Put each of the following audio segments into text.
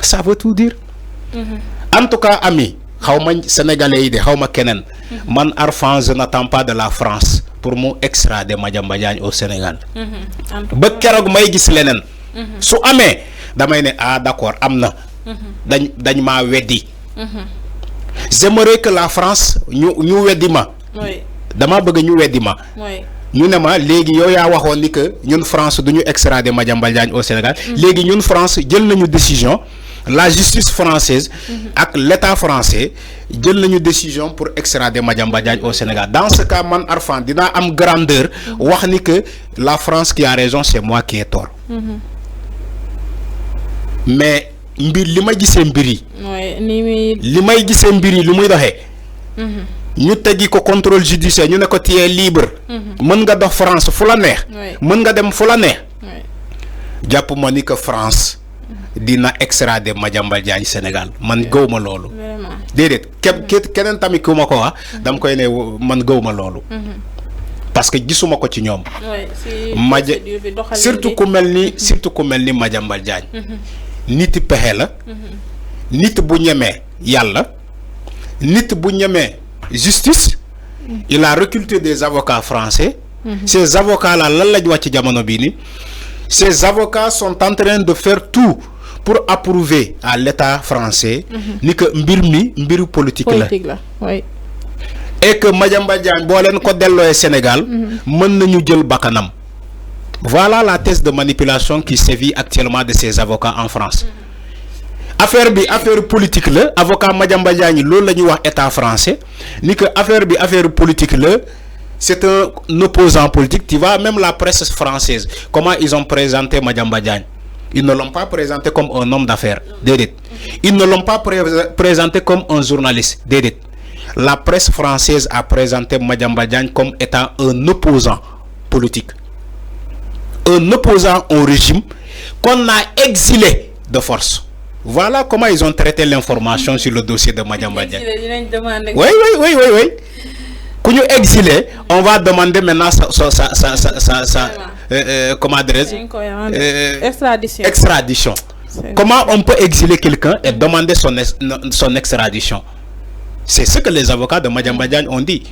ça veut tout dire. En tout cas ami xawma sénégalais yi de xawma kenen man Arfan je n'attends pas de la France pour mu extrader Madiambal Diagne au Sénégal. ba keroog may gis leneen. su amee damay ne ah d'accord am na. dañ maa weddi. J'aimerais que la France ñu weddi ma. dama bëgg ñu weddi ma. ñu ne ma léegi yow yaa waxoon ni que ñun France duñu extrader Madiambal Diagne au Sénégal. léegi ñun France jël nañu décision. La justice française ak l'État français jël nañu décision pour extrader Madiambal Diagne au Sénégal. Dans ce cas man Arfan dina am grandeur wax ni que la France qui a raison c'est moi qui ai tort. Mais mbir li ma gisee mbir yi. li may gisee mbir yi lu muy doxee. ñu teggi ko contrôle judiciaire ñu ne ko tu es libre. mën nga dox France fu la neex. mën nga dem fu la neex. jàpp ma ni que France. dina extrader Madiambal Diagne Sénégal man gëwma loolu. déedéet keneen tamit ku ma ko wax dama koy ne man gëwma loolu. parce que gisuma ko ci ñoom. surtout ku mel ni Madiambal Diagne. nit pexe la. nit bu ñemee yàlla. nit bu ñemee justice. il a recruté des avocats français. ces avocats là lan lañ wax ci jamono bii ni ces avocats sont en train de faire tout pour approuver à l'État français ni que mbir mi mbiru politique la. Et que Madiambal Diagne boo leen ko dellooyee Sénégal mën nañu jël bakkanam. Voilà la thèse de manipulation qui sévit actuellement de ces avocats en France. Affaire politique la avocat Madiambal Diagne loolu la ñuy wax État français ni que affaire politique la. C'est un opposant politique. Tu vois, même la presse française, comment ils ont présenté Madiambal Diagne. Ils ne l'ont pas présenté comme un homme d'affaires. Ils ne l'ont pas présenté comme un journaliste. La presse française a présenté Madiambal Diagne comme étant un opposant politique. Un opposant au régime qu'on a exilé de force. Voilà comment ils ont traité l'information sur le dossier de Madiambal Diagne. Oui. Quand nous exilé, on va demander maintenant comment extradition. Comment on peut exiler quelqu'un et demander son extradition? C'est ce que les avocats de Madiambal Diagne ont dit.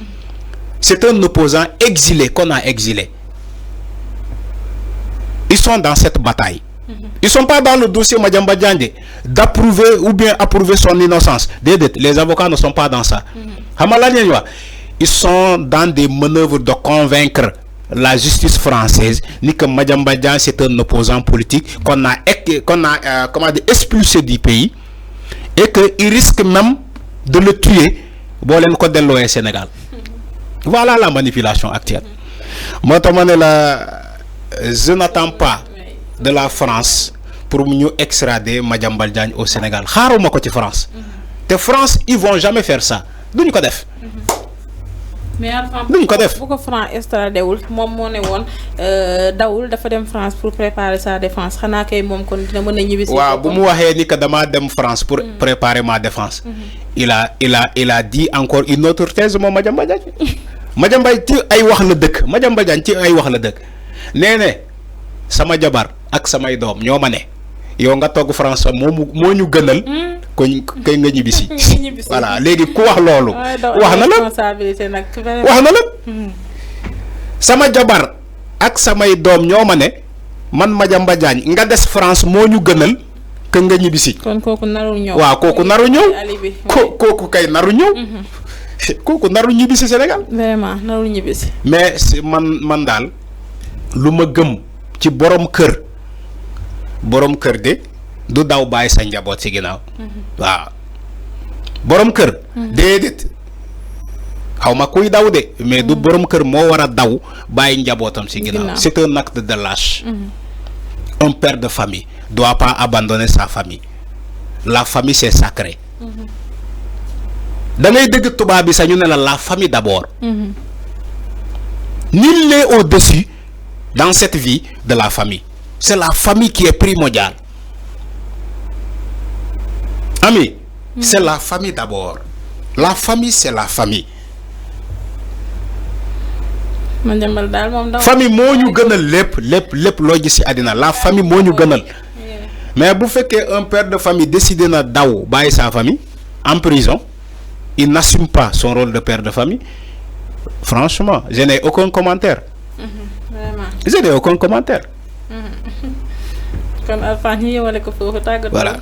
C'est un opposant exilé qu'on a exilé. Ils sont dans cette bataille. Ils ne sont pas dans le dossier Madiambal Diagne d'approuver ou bien approuver son innocence. Les avocats ne sont pas dans ça. Ils sont dans des manœuvres de convaincre la justice française ni que Madiambal Diagne c'est un opposant politique qu'on a expulsé du pays et qu'il risque même de le tuer pour le code de l'OE Sénégal. Voilà la manipulation actuelle. Moi, je n'attends pas de la France pour nous extrader Madiambal Diagne au Sénégal. Xaaruma ko ci France. Te France ils vont jamais faire ça. Duñ ko def. mais bu ko France extradé wul moom moo ne woon dawul dafa dem France pour préparer sa défense xanaa kay moom kon dina mën a ñibbi. waaw bu mu waxee ni que damaa dem France pour préparer ma défense. il a dit encore une autre thèse moom Madiambal Diagne. Madiambal ci ay wax la dëkk Madiambal Diagne ci ay wax la dëkk nee ne sama jabar ak samay doom ñoo ma ne yow nga togg France moo ñu gënal. kay nga ñibbisi. Voilà léegi ku wax loolu. wax na la sama jabar ak samay doom ñoo ma ne man Madiambal Diagne nga des France moo ñu gënal que nga ñibbisi. kon kooku naru ñëw. waaw kooku naru ñëw. kooku kay naru ñëw. kooku naru ñibbisi Sénégal. vraiment naru ñibbisi. mais man daal lu ma gëm ci borom kër de. du daw bàyyi sa njaboot ci ginnaaw. waaw borom kër. déedéet xaw ma kuy daw de mais du borom kër moo war a daw bàyyi njabootam ci ginnaaw. C'est un acte de lâche. Un père de famille doit pas abandonner sa famille. La famille c'est sacré. da ngay dégg tubaab bi sax ñu ne la famille d'abord. Nul n'est au-dessus dans cette vie de la famille. C'est la famille qui est primordiale. Ami, c'est la famille d'abord. La famille, c'est la famille. Famille moo ñu gënal lépp loo gis ci àddina la famille moo ñu gënal. mais bu fekkee un père de famille décidé na daw bàyyi sa famille en prison il n'assume pas son rôle de père de famille franchement je n'ai aucun commentaire. Vraiment. Je n'ai aucun commentaire. kon Alpha ñu yëwale ko foofu tàggatoo. Voilà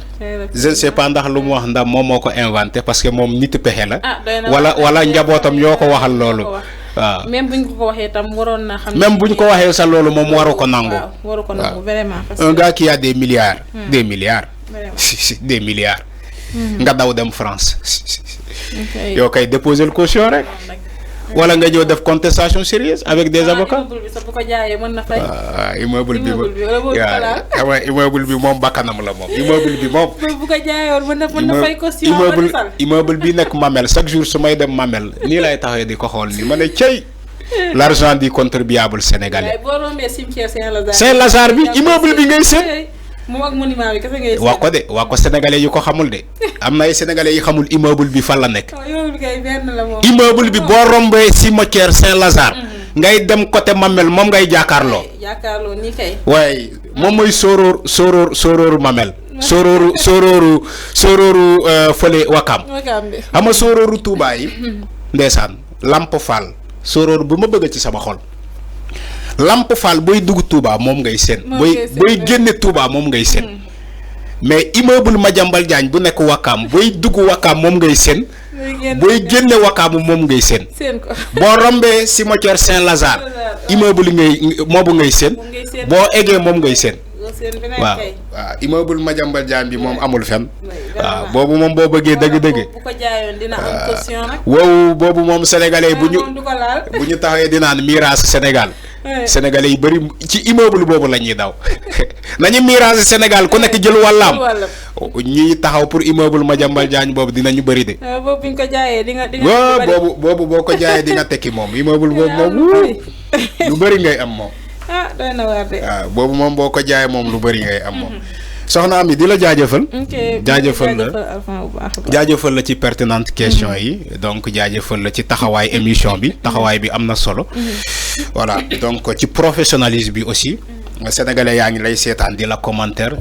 je ne sais pas ndax lu mu wax ndax moom moo ko inventé parce que moom nit pexe la. wala njabootam ñoo ko waxal loolu. waaw même buñ ko waxee tam waroon na xam. même buñ ko waxee sa loolu moom waru ko nangu. waaw waru ko nangu vraiment. parce que un gars qui a des milliards. des milliards. des milliards. nga daw dem France. yow kay déposer le caution rek. wala nga ñëw def contestation sérieuse avec des avocats. immeuble bi sax bu ko jaayee mën na fay. immeuble bi immeuble bi moom bakkanam la moom. immeuble bi moom. bu ko jaayoon mën na fay caution. immeuble bi nekk Mamel chaque jour su may dem Mamel nii lay taxawee di ko xool nii ma ne cey l'argent du contribuable sénégalais. boo rombee cimetière Saint-Lazare bi immeuble bi ngay seen. moom ak monument bi kese ngay seen. wax ko de wax ko sénégalais yu ko xamul de am na ay sénégalais yi xamul immeuble bi fan la nekk. immeuble kay benn la moom. immeuble bi boo rombee cimetière Saint-Lazare. ngay dem côté Mamel moom ngay jàkkaarloo. jàkkaarloo nii kay. waaye moom mooy sorooru Mamel. sorooru fële Wakam. Wakam bi xam nga sorooru Touba yi. ndeysaan Lamp Fall sorooru bu ma bëgg ci sama xol. Lamp Fall booy dugg Touba moom ngay seen. booy génne Touba moom ngay seen. mais immeuble Madiambal Diagne bu nekk Wakam booy dugg Wakam moom ngay seen. booy génne Wakam moom ngay seen. boo rombee cimetière Saint-Lazare immeuble moobu ngay seen. boo eggee moom ngay seen. waaw immeuble Madiambal Diagne bi moom amul fen waaw boobu moom boo bëggee dëgg-dëgg. bu ko jaayoon dina am caution nag. wow boobu moom sénégalais bu ñu taxawee dinaan miraas Sénégal. sénégalais yi bëri ci immeuble boobu la ñuy daw nañu miraas Sénégal ku nekk jël wàllaam. ñi taxaw pour immeuble Madiambal Diagne boobu dinañu bëri de. boobu bu ñu ko jaayee di nga boobu boo ko jaayee di nga tekki moom immeuble boobu moom lu bëri ngay am moom. doy na waar de. waaw boobu moom boo ko jaayee moom lu bëri ngay am moom. soxna Ami di la jaajëfal. jaajëfal la ci pertinente question yi donc jaajëfal la ci taxawaay émission bi taxawaay bi am na solo. voilà donc ci professionnalisme bi aussi sénégalais yaa ngi lay seetaan di la commentaire.